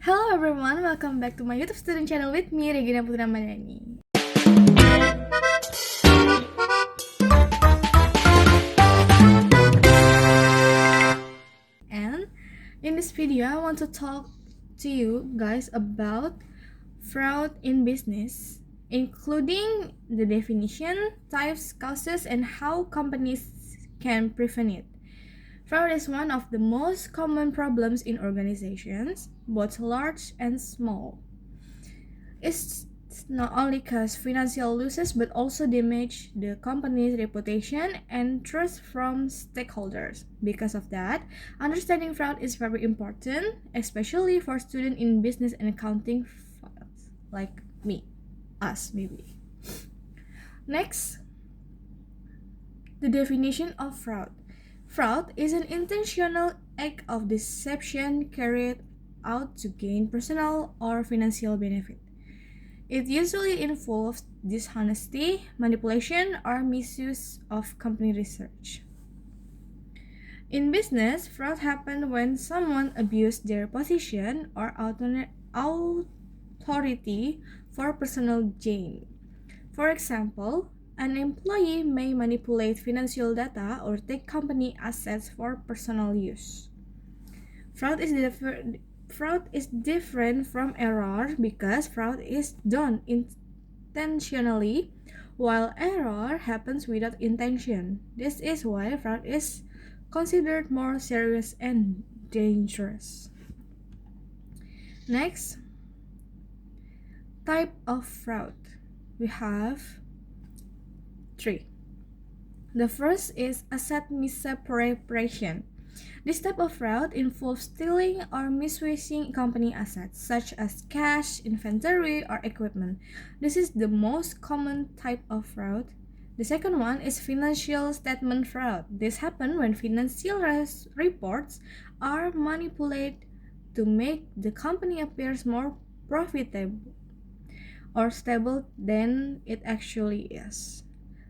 Hello everyone, welcome back to my YouTube student channel with me, Regina Putra Madani. And in this video, I want to talk to you guys about fraud in business, including the definition, types, causes, and how companies can prevent it. Fraud is one of the most common problems in organizations, both large and small. It's not only cause financial losses but also damage the company's reputation and trust from stakeholders. Because of that, understanding fraud is very important, especially for students in business and accounting fields like me, us maybe. Next, the definition of fraud. Fraud is an intentional act of deception carried out to gain personal or financial benefit. It usually involves dishonesty, manipulation, or misuse of company research. In business, fraud happens when someone abuses their position or authority for personal gain. For example, an employee may manipulate financial data or take company assets for personal use. Fraud is different from error because fraud is done intentionally, while error happens without intention. This is why fraud is considered more serious and dangerous. Next, type of fraud. We have three. The first is asset misappropriation. This type of fraud involves stealing or misusing company assets, such as cash, inventory, or equipment. This is the most common type of fraud. The second one is financial statement fraud. This happens when financial reports are manipulated to make the company appears more profitable or stable than it actually is.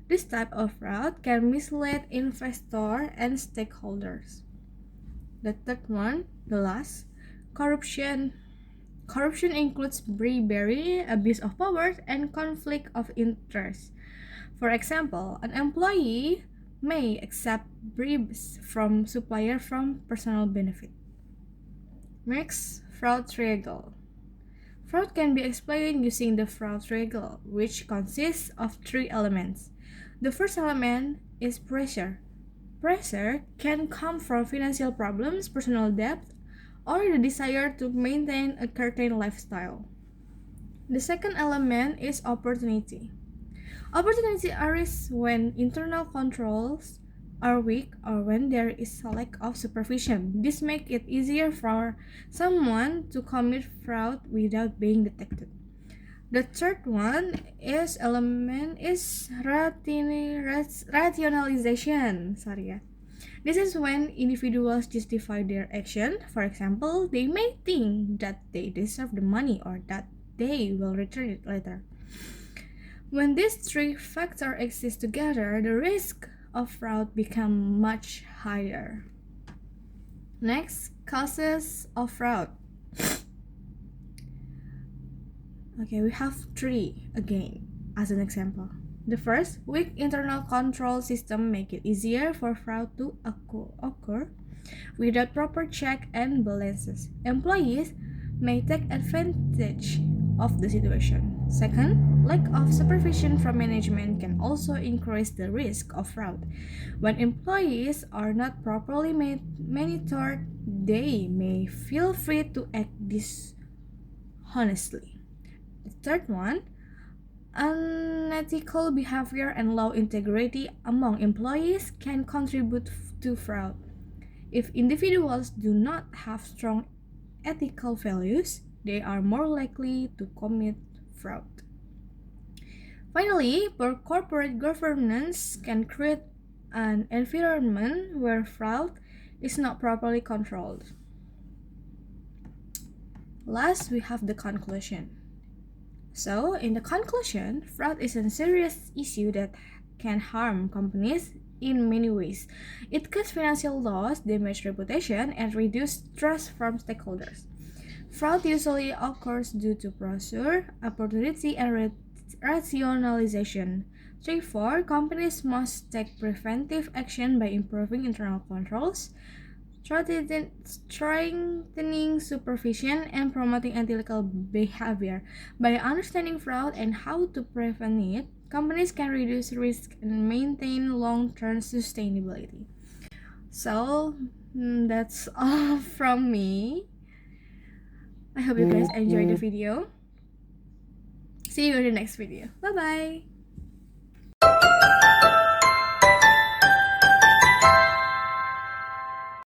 This type of fraud can mislead investors and stakeholders. The third one, the last, corruption. Corruption includes bribery, abuse of power, and conflict of interest. For example, an employee may accept bribes from supplier from personal benefit. Next, fraud triangle. Fraud can be explained using the fraud triangle, which consists of three elements. The first element is pressure. Pressure can come from financial problems, personal debt, or the desire to maintain a certain lifestyle. The second element is opportunity. Opportunity arises when internal controls are weak or when there is a lack of supervision. This makes it easier for someone to commit fraud without being detected. The third one is rationalization. This is when individuals justify their action. For example, they may think that they deserve the money or that they will return it later. When these three factors exist together, the risk of fraud becomes much higher. Next, causes of fraud. Okay, we have three again as an example. The first, weak internal control system make it easier for fraud to occur without proper check and balances. Employees may take advantage of the situation. Second, lack of supervision from management can also increase the risk of fraud. When employees are not properly monitored, they may feel free to act dishonestly. The third one, unethical behavior and low integrity among employees can contribute to fraud. If individuals do not have strong ethical values, they are more likely to commit fraud. Finally, poor corporate governance can create an environment where fraud is not properly controlled. Last, we have the conclusion. So, in the conclusion, fraud is a serious issue that can harm companies in many ways. It causes financial loss, damage reputation, and reduce trust from stakeholders. Fraud usually occurs due to pressure, opportunity, and rationalization. 3. 4. Companies must take preventive action by improving internal controls, strengthening supervision, and promoting ethical behavior. By understanding fraud and how to prevent it, companies can reduce risk and maintain long-term sustainability. So, that's all from me. I hope you guys enjoyed the video. See you in the next video. Bye bye.